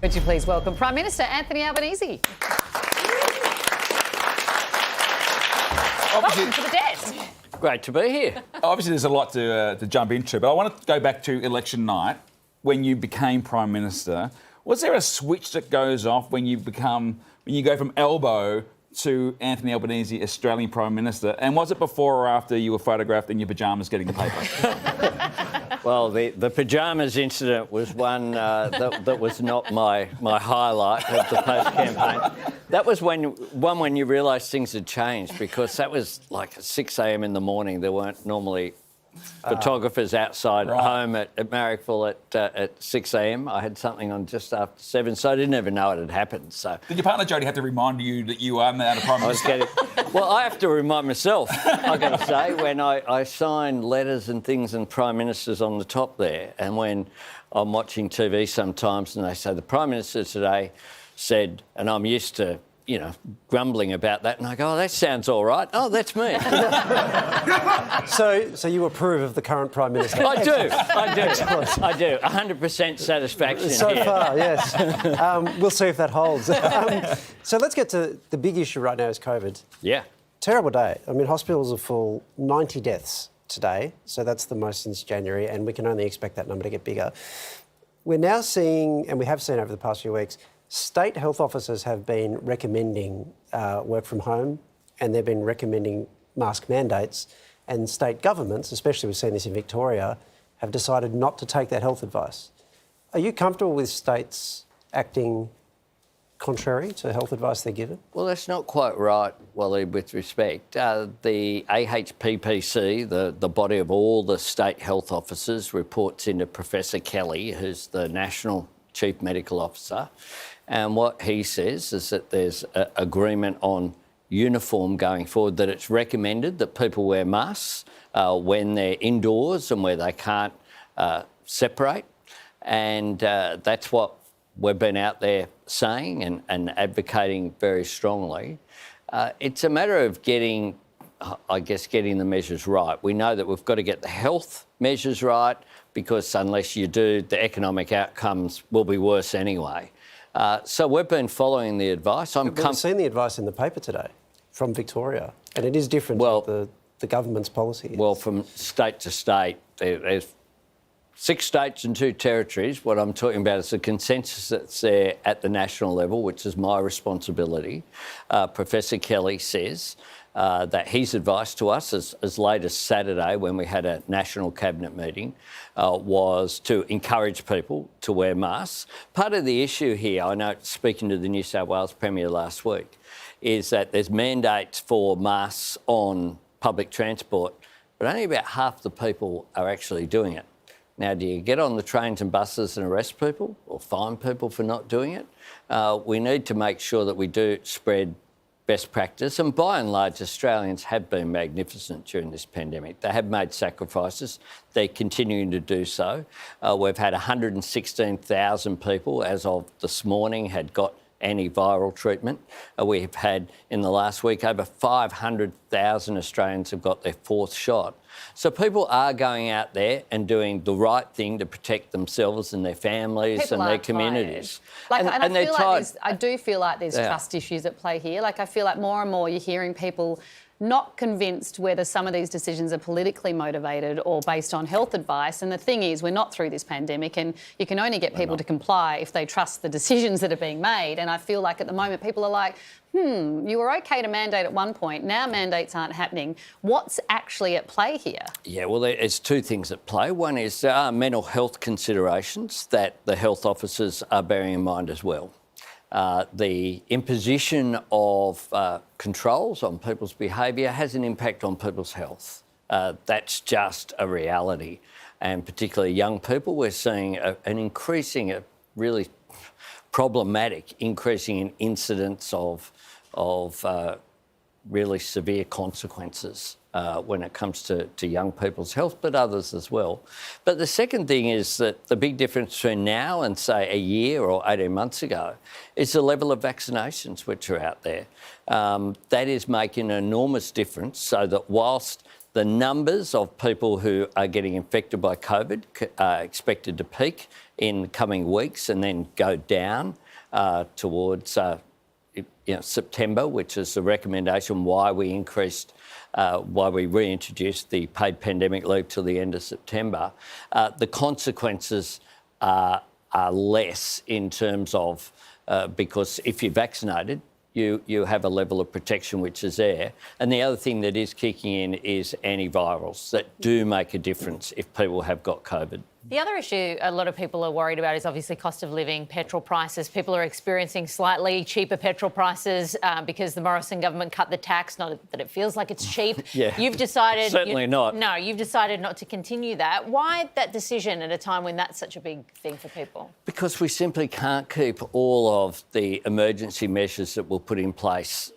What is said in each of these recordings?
Would you please welcome Prime Minister Anthony Albanese. Welcome to the desk. Great to be here. Obviously, there's a lot to jump into, but I want to go back to election night when you became Prime Minister. Was there a switch that goes off when you go from elbow to Anthony Albanese, Australian Prime Minister? And was it before or after you were photographed in your pyjamas getting the paper? Well, the pyjamas incident was one that was not my highlight of the post-campaign. That was when you realised things had changed, because that was like at 6 a.m. in the morning. There weren't normally photographers outside home at Marrickville at 6 a.m. I had something on just after 7, so I didn't even know it had happened. So did your partner Jodie have to remind you that you are now the Prime Minister? Well, I have to remind myself, I've got to say, when I sign letters and things and Prime Ministers on the top there, and when I'm watching TV sometimes and they say the Prime Minister today said, and I'm used to, grumbling about that, and I go, oh, that sounds all right. Oh, that's me. So you approve of the current Prime Minister? I do. 100% satisfaction so here. far, yes. We'll see if that holds. So let's get to the big issue right now is COVID. Yeah. Terrible day. I mean, hospitals are full, 90 deaths today, so that's the most since January, and we can only expect that number to get bigger. We're now seeing, and we have seen over the past few weeks, state health officers have been recommending work from home, and they've been recommending mask mandates, and state governments, especially we've seen this in Victoria, have decided not to take that health advice. Are you comfortable with states acting contrary to health advice they're given? Well, that's not quite right, Wally, with respect. The AHPPC, the body of all the state health officers, reports into Professor Kelly, who's the National Chief Medical Officer. And what he says is that there's agreement on uniform going forward, that it's recommended that people wear masks when they're indoors and where they can't separate. And that's what we've been out there saying and advocating very strongly. It's a matter of getting the measures right. We know that we've got to get the health measures right, because unless you do, the economic outcomes will be worse anyway. So we've been following the advice. We've seen the advice in the paper today from Victoria, and it is different to the government's policy. Well, from state to state, there's 6 states and 2 territories. What I'm talking about is the consensus that's there at the national level, which is my responsibility. Professor Kelly says that his advice to us as late as Saturday, when we had a national cabinet meeting, was to encourage people to wear masks. Part of the issue here, I know, speaking to the New South Wales Premier last week, is that there's mandates for masks on public transport, but only about half the people are actually doing it. Now, do you get on the trains and buses and arrest people or fine people for not doing it? We need to make sure that we do spread best practice, and by and large, Australians have been magnificent during this pandemic. They have made sacrifices. They're continuing to do so. We've had 116,000 people, as of this morning, had got antiviral treatment. We've had, in the last week, over 500,000 Australians have got their 4th shot. So people are going out there and doing the right thing to protect themselves and their families and their communities. I do feel like there's trust issues at play here. Like, I feel like more and more you're hearing people not convinced whether some of these decisions are politically motivated or based on health advice. And the thing is, we're not through this pandemic, and you can only get people to comply if they trust the decisions that are being made. And I feel like at the moment people are like, you were okay to mandate at one point, now mandates aren't happening. What's actually at play here? Yeah, well, there's 2 things at play. One is there are mental health considerations that the health officers are bearing in mind as well. The imposition of controls on people's behaviour has an impact on people's health. That's just a reality. And particularly young people, we're seeing an increasing, really problematic increasing in incidence of really severe consequences when it comes to young people's health, but others as well. But the second thing is that the big difference between now and, say, a year or 18 months ago is the level of vaccinations which are out there. That is making an enormous difference, so that whilst the numbers of people who are getting infected by COVID are expected to peak in coming weeks and then go down towards September, which is the recommendation why we reintroduced the paid pandemic leave till the end of September. The consequences are less in terms of because if you're vaccinated, you have a level of protection which is there. And the other thing that is kicking in is antivirals that do make a difference if people have got COVID. The other issue a lot of people are worried about is obviously cost of living, petrol prices. People are experiencing slightly cheaper petrol prices because the Morrison government cut the tax, not that it feels like it's cheap. Yeah. You've decided... Certainly not. No, you've decided not to continue that. Why that decision at a time when that's such a big thing for people? Because we simply can't keep all of the emergency measures that we'll put in place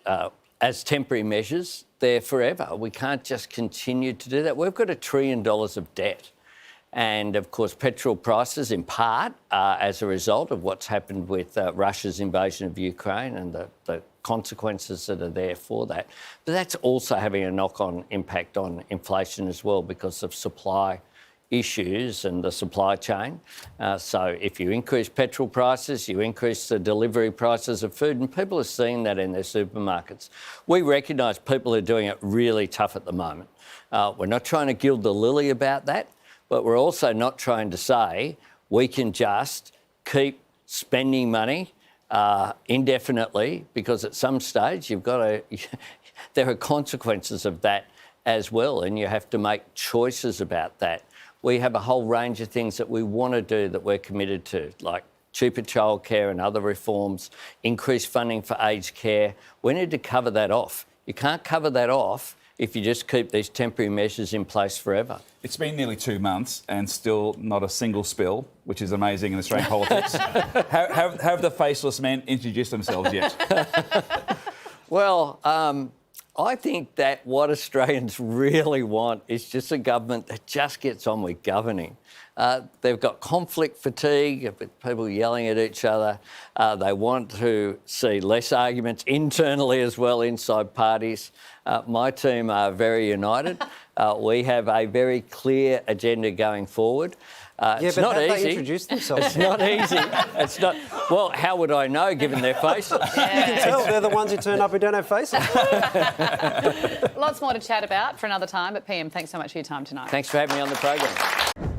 as temporary measures there forever. We can't just continue to do that. We've got $1 trillion of debt. And, of course, petrol prices, in part, as a result of what's happened with Russia's invasion of Ukraine and the consequences that are there for that. But that's also having a knock-on impact on inflation as well because of supply issues and the supply chain. So if you increase petrol prices, you increase the delivery prices of food, and people are seeing that in their supermarkets. We recognise people are doing it really tough at the moment. We're not trying to gild the lily about that. But we're also not trying to say we can just keep spending money indefinitely because at some stage you've got to... there are consequences of that as well and you have to make choices about that. We have a whole range of things that we want to do that we're committed to, like cheaper childcare and other reforms, increased funding for aged care. We need to cover that off. You can't cover that off if you just keep these temporary measures in place forever. It's been nearly 2 months and still not a single spill, which is amazing in Australian politics. Have the faceless men introduced themselves yet? Well, I think that what Australians really want is just a government that just gets on with governing. They've got conflict fatigue, with people yelling at each other. They want to see less arguments internally as well inside parties. My team are very united. We have a very clear agenda going forward. It's not easy. They introduce themselves? It's not easy. It's not. Well, how would I know given their faces? Yeah. You can tell they're the ones who turn up who don't have faces. Lots more to chat about for another time. But PM, thanks so much for your time tonight. Thanks for having me on the program.